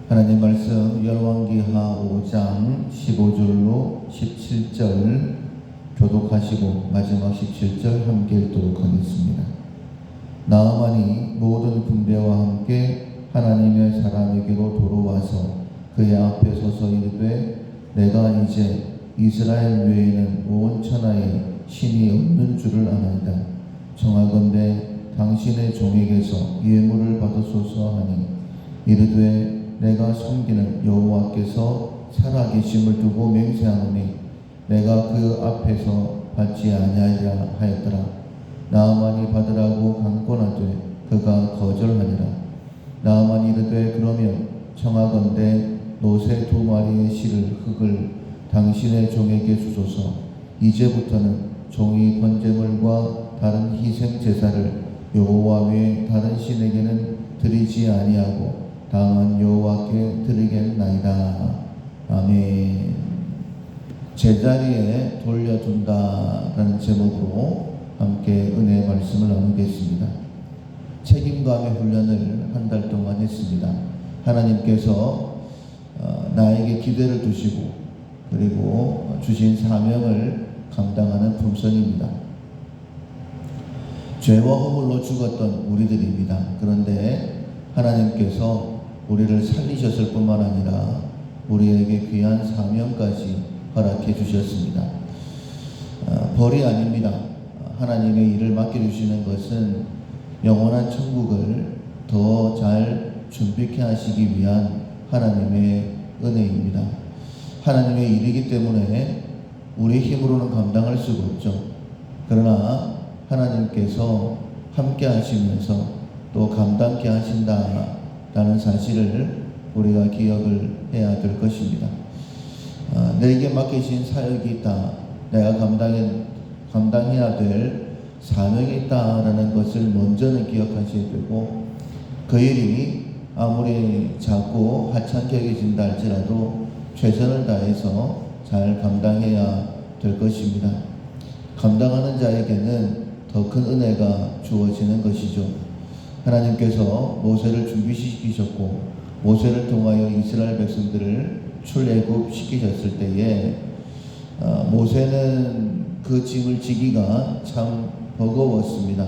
하나님 말씀 열왕기하 5장 15절로 17절 교독하시고 마지막 17절 함께 읽도록 하겠습니다. 나아만이 모든 군대와 함께 하나님의 사람에게로 돌아와서 그의 앞에 서서 이르되 내가 이제 이스라엘 외에는 온 천하에 신이 없는 줄을 아나이다. 청하건대 당신의 종에게서 예물을 받으소서 하니 이르되 내가 섬기는 여호와께서 살아계심을 두고 맹세하노니 내가 그 앞에서 받지 아니하리라 하였더라. 나아만이 받으라고 강권하되 그가 거절하니라. 나아만이 이르되 그러면 청하건대 노새 2마리의 실을 흙을 당신의 종에게 주소서. 이제부터는 종이 번제물과 다른 희생 제사를 여호와 외에 다른 신에게는 드리지 아니하고 다만 여호와께 드리겠나이다. 아멘. 제자리에 돌려둔다라는 제목으로 함께 은혜의 말씀을 나누겠습니다. 책임감의 훈련을 한 달 동안 했습니다. 하나님께서 나에게 기대를 두시고 그리고 주신 사명을 감당하는 품성입니다. 죄와 허물로 죽었던 우리들입니다. 그런데 하나님께서 우리를 살리셨을 뿐만 아니라 우리에게 귀한 사명까지 허락해 주셨습니다. 벌이 아닙니다. 하나님의 일을 맡겨주시는 것은 영원한 천국을 더 잘 준비케 하시기 위한 하나님의 은혜입니다. 하나님의 일이기 때문에 우리 힘으로는 감당할 수가 없죠. 그러나 하나님께서 함께 하시면서 또 감당케 하신다라는 사실을 우리가 기억을 해야 될 것입니다. 내게 맡기신 사역이 있다. 내가 감당해야 될 사명이 있다라는 것을 먼저는 기억하셔야 되고 그 일이 아무리 작고 하찮게 여겨진다 할지라도 최선을 다해서 잘 감당해야 될 것입니다. 감당하는 자에게는 더 큰 은혜가 주어지는 것이죠. 하나님께서 모세를 준비시키셨고 모세를 통하여 이스라엘 백성들을 출애굽시키셨을 때에 모세는 그 짐을 지기가 참 버거웠습니다.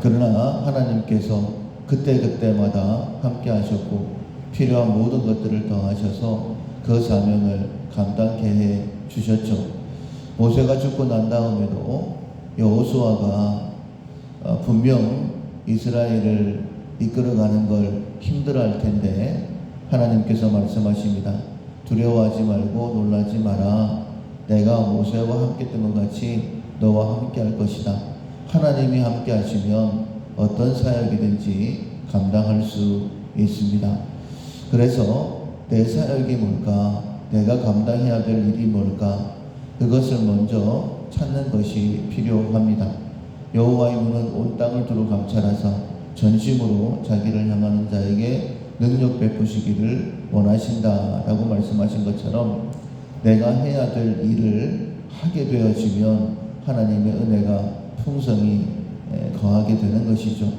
그러나 하나님께서 그때그때마다 함께 하셨고 필요한 모든 것들을 더하셔서 그 사명을 감당케 해 주셨죠. 모세가 죽고 난 다음에도 여호수아가 분명 이스라엘을 이끌어가는 걸 힘들어할 텐데 하나님께서 말씀하십니다. 두려워하지 말고 놀라지 마라. 내가 모세와 함께 했던 것 같이 너와 함께 할 것이다. 하나님이 함께 하시면 어떤 사역이든지 감당할 수 있습니다. 그래서 내 사역이 뭘까? 내가 감당해야 될 일이 뭘까? 그것을 먼저 찾는 것이 필요합니다. 여호와의 문은 온 땅을 두루 감찰하사 전심으로 자기를 향하는 자에게 능력 베푸시기를 원하신다라고 말씀하신 것처럼 내가 해야 될 일을 하게 되어지면 하나님의 은혜가 풍성히 거하게 되는 것이죠.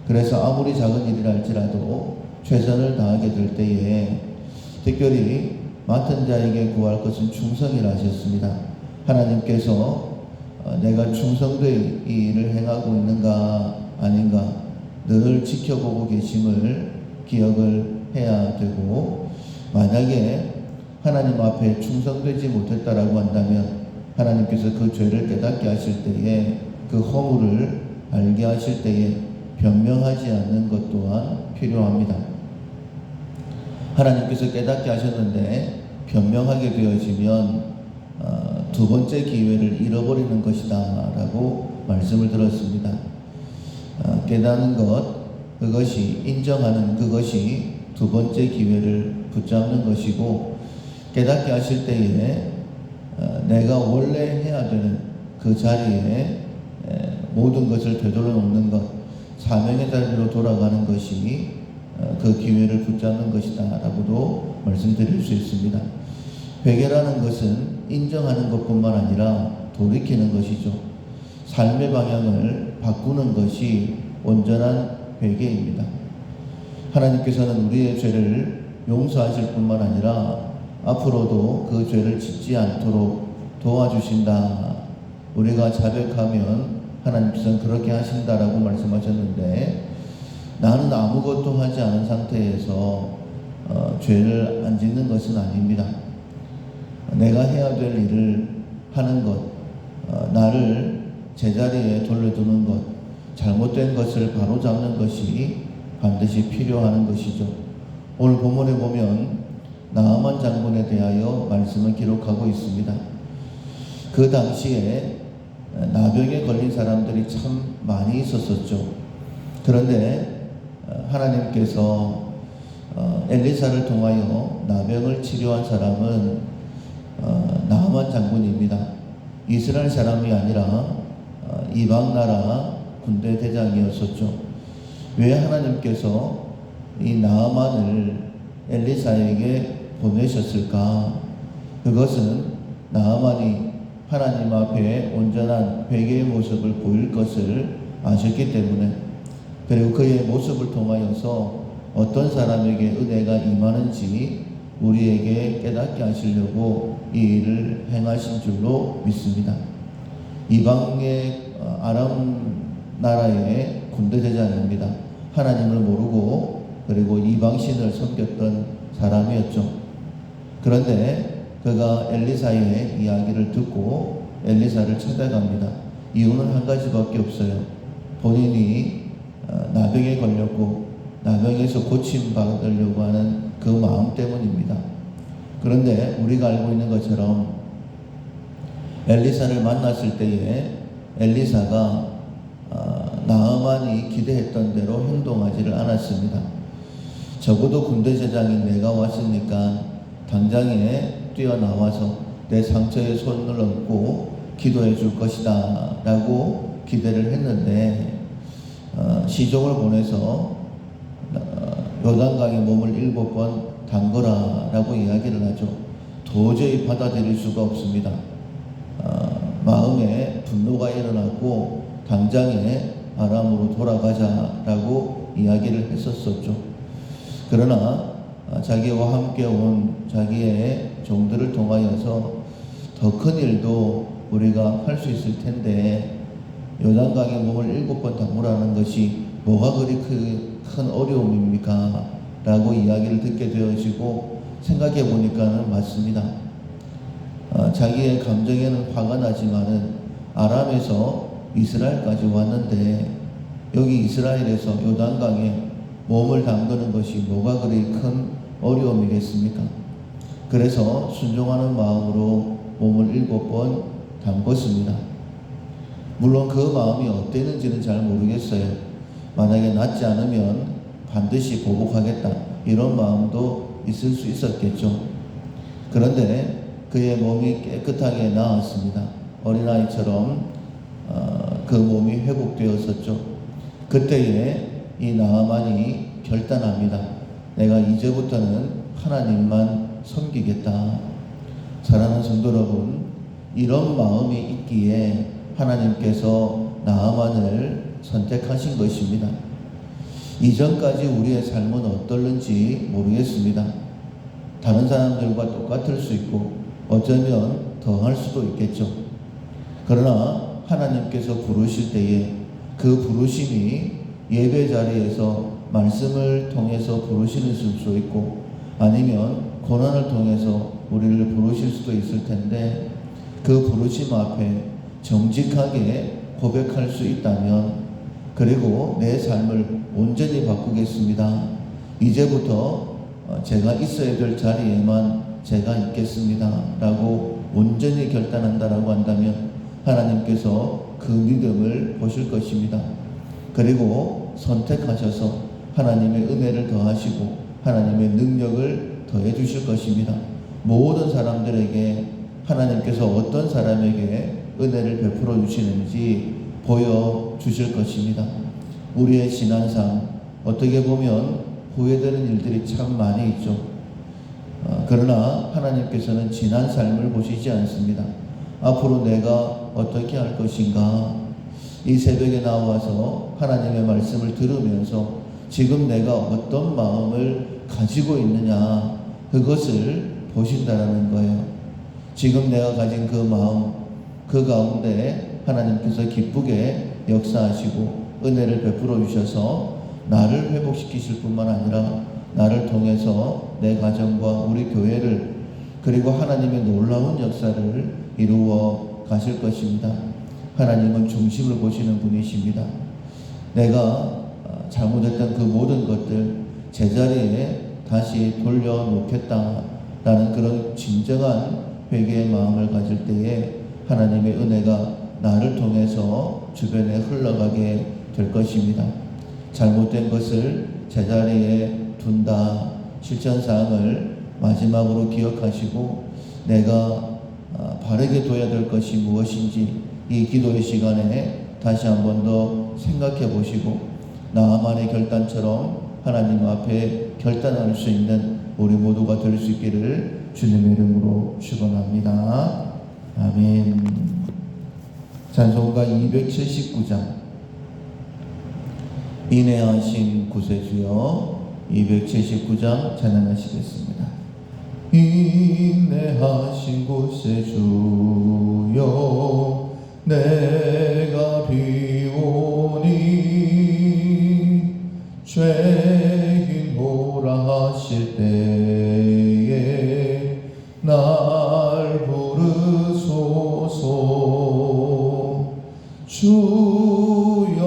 그래서 아무리 작은 일이라 할지라도 최선을 다하게 될 때에 특별히 맡은 자에게 구할 것은 충성이라 하셨습니다. 하나님께서 내가 충성되이 이 일을 행하고 있는가 아닌가 늘 지켜보고 계심을 기억을 해야 되고 만약에 하나님 앞에 충성되지 못했다라고 한다면 하나님께서 그 죄를 깨닫게 하실 때에 그 허물을 알게 하실 때에 변명하지 않는 것 또한 필요합니다. 하나님께서 깨닫게 하셨는데 변명하게 되어지면 두 번째 기회를 잃어버리는 것이다 라고 말씀을 들었습니다. 깨닫는 것, 그것이 인정하는 그것이 두 번째 기회를 붙잡는 것이고 깨닫게 하실 때에 내가 원래 해야 되는 그 자리에 모든 것을 되돌려 놓는 것, 사명의 자리로 돌아가는 것이 그 기회를 붙잡는 것이다 라고도 말씀드릴 수 있습니다. 회개라는 것은 인정하는 것뿐만 아니라 돌이키는 것이죠. 삶의 방향을 바꾸는 것이 온전한 회개입니다. 하나님께서는 우리의 죄를 용서하실 뿐만 아니라 앞으로도 그 죄를 짓지 않도록 도와주신다. 우리가 자백하면 하나님께서는 그렇게 하신다라고 말씀하셨는데, 나는 아무것도 하지 않은 상태에서 죄를 안 짓는 것은 아닙니다. 내가 해야 될 일을 하는 것, 나를 제자리에 돌려두는 것, 잘못된 것을 바로잡는 것이 반드시 필요한 것이죠. 오늘 본문에 보면 나아만 장군에 대하여 말씀을 기록하고 있습니다. 그 당시에 나병에 걸린 사람들이 참 많이 있었었죠. 그런데 하나님께서 엘리사를 통하여 나병을 치료한 사람은 나아만 장군입니다. 이스라엘 사람이 아니라 이방 나라 군대 대장이었었죠. 왜 하나님께서 이 나아만을 엘리사에게 보내셨을까? 그것은 나아만이 하나님 앞에 온전한 회개의 모습을 보일 것을 아셨기 때문에, 그리고 그의 모습을 통하여서 어떤 사람에게 은혜가 임하는지 우리에게 깨닫게 하시려고 이 일을 행하신 줄로 믿습니다. 이방의 아람 나라의 군대 대장입니다. 하나님을 모르고 그리고 이방신을 섬겼던 사람이었죠. 그런데 그가 엘리사의 이야기를 듣고 엘리사를 찾아갑니다. 이유는 한 가지밖에 없어요. 본인이 나병에 걸렸고 나병에서 고침받으려고 하는 그 마음 때문입니다. 그런데 우리가 알고 있는 것처럼 엘리사를 만났을 때에 엘리사가 나아만이 기대했던 대로 행동하지를 않았습니다. 적어도 군대 제장인 내가 왔으니까 당장에 뛰어나와서 내 상처에 손을 얹고 기도해 줄 것이다 라고 기대를 했는데, 시종을 보내서 요단강에 몸을 7번 담그라 라고 이야기를 하죠. 도저히 받아들일 수가 없습니다. 마음에 분노가 일어났고 당장에 아람으로 돌아가자 라고 이야기를 했었었죠. 그러나 자기와 함께 온 자기의 종들을 통하여서 더 큰 일도 우리가 할 수 있을 텐데 요단강에 몸을 7번 담그라는 것이 뭐가 그리 큰 어려움입니까? 라고 이야기를 듣게 되어지고 생각해 보니까는 맞습니다. 자기의 감정에는 화가 나지만은 아람에서 이스라엘까지 왔는데 여기 이스라엘에서 요단강에 몸을 담그는 것이 뭐가 그리 큰 어려움이겠습니까? 그래서 순종하는 마음으로 몸을 7번 담궜습니다. 물론 그 마음이 어땠는지는 잘 모르겠어요. 만약에 낫지 않으면 반드시 보복하겠다 이런 마음도 있을 수 있었겠죠. 그런데 그의 몸이 깨끗하게 나았습니다. 어린아이처럼 그 몸이 회복되었었죠. 그때에 이 나아만이 결단합니다. 내가 이제부터는 하나님만 섬기겠다. 사랑하는 성도 여러분, 이런 마음이 있기에 하나님께서 나아만을 선택하신 것입니다. 이전까지 우리의 삶은 어떨는지 모르겠습니다. 다른 사람들과 똑같을 수 있고 어쩌면 더 할 수도 있겠죠. 그러나 하나님께서 부르실 때에 그 부르심이 예배 자리에서 말씀을 통해서 부르시는 수도 있고 아니면 고난을 통해서 우리를 부르실 수도 있을 텐데, 그 부르심 앞에 정직하게 고백할 수 있다면, 그리고 내 삶을 온전히 바꾸겠습니다. 이제부터 제가 있어야 될 자리에만 제가 있겠습니다 라고 온전히 결단한다라고 한다면 하나님께서 그 믿음을 보실 것입니다. 그리고 선택하셔서 하나님의 은혜를 더하시고 하나님의 능력을 더해 주실 것입니다. 모든 사람들에게 하나님께서 어떤 사람에게 은혜를 베풀어 주시는지 보여주실 것입니다. 우리의 지난상 어떻게 보면 후회되는 일들이 참 많이 있죠. 그러나 하나님께서는 지난 삶을 보시지 않습니다. 앞으로 내가 어떻게 할 것인가, 이 새벽에 나와서 하나님의 말씀을 들으면서 지금 내가 어떤 마음을 가지고 있느냐, 그것을 보신다라는 거예요. 지금 내가 가진 그 마음, 그 가운데 하나님께서 기쁘게 역사하시고 은혜를 베풀어 주셔서 나를 회복시키실 뿐만 아니라 나를 통해서 내 가정과 우리 교회를, 그리고 하나님의 놀라운 역사를 이루어 가실 것입니다. 하나님은 중심을 보시는 분이십니다. 내가 잘못했던 그 모든 것들 제자리에 다시 돌려놓겠다라는 그런 진정한 회개의 마음을 가질 때에 하나님의 은혜가 나를 통해서 주변에 흘러가게 될 것입니다. 잘못된 것을 제자리에 둔다. 실천사항을 마지막으로 기억하시고 내가 바르게 둬야 될 것이 무엇인지 이 기도의 시간에 다시 한 번 더 생각해 보시고 나만의 결단처럼 하나님 앞에 결단할 수 있는 우리 모두가 될 수 있기를 주님의 이름으로 축원합니다. 아멘. 찬송가 279장 인내하신 구세주여 279장 찬양하시겠습니다. 인내하신 구세주여 내가 비오니 죄인보라 하실 때에 날 부르소서. 주여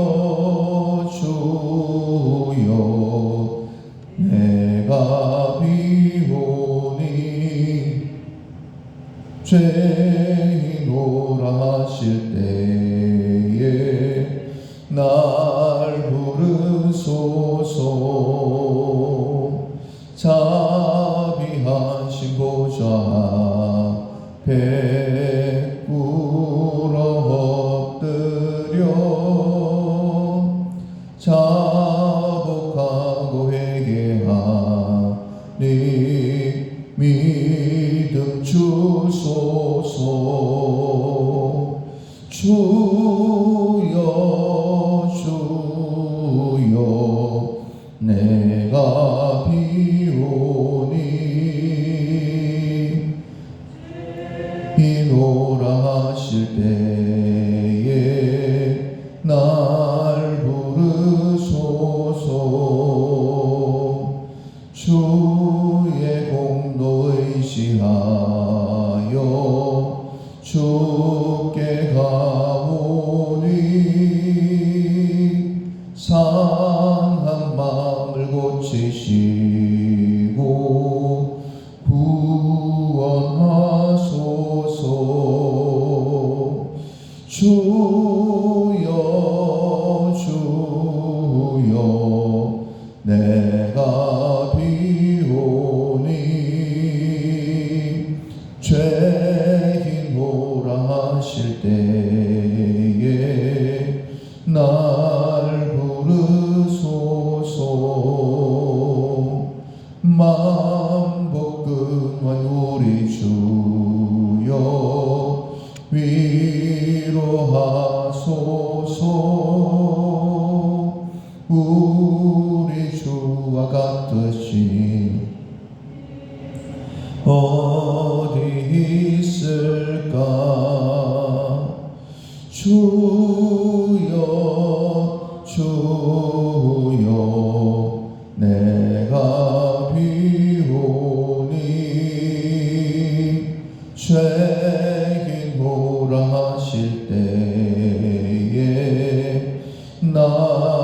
주여 내가 비오니 죄인보라 하실 때에 날 부르소서. 자비하신 보좌 앞에 꿇어 엎드려 자복하고 회개하니 믿음 주소서. 주여 주여 내가 비오니 비노라 하실 때에 날 부르소서. 주의 공도 의지하여 주께 가오니 상한 마음을 고치시고 구원하소서. 주여 주여 내가 비오니 죄인 보라 하실 때에 날 부르소서. 만복근원 우리 주여 위로하소서. 우리 주와 같으신 어디 있을까. 주여 주여 내가 비오니 죄인 보라 하실 때에 나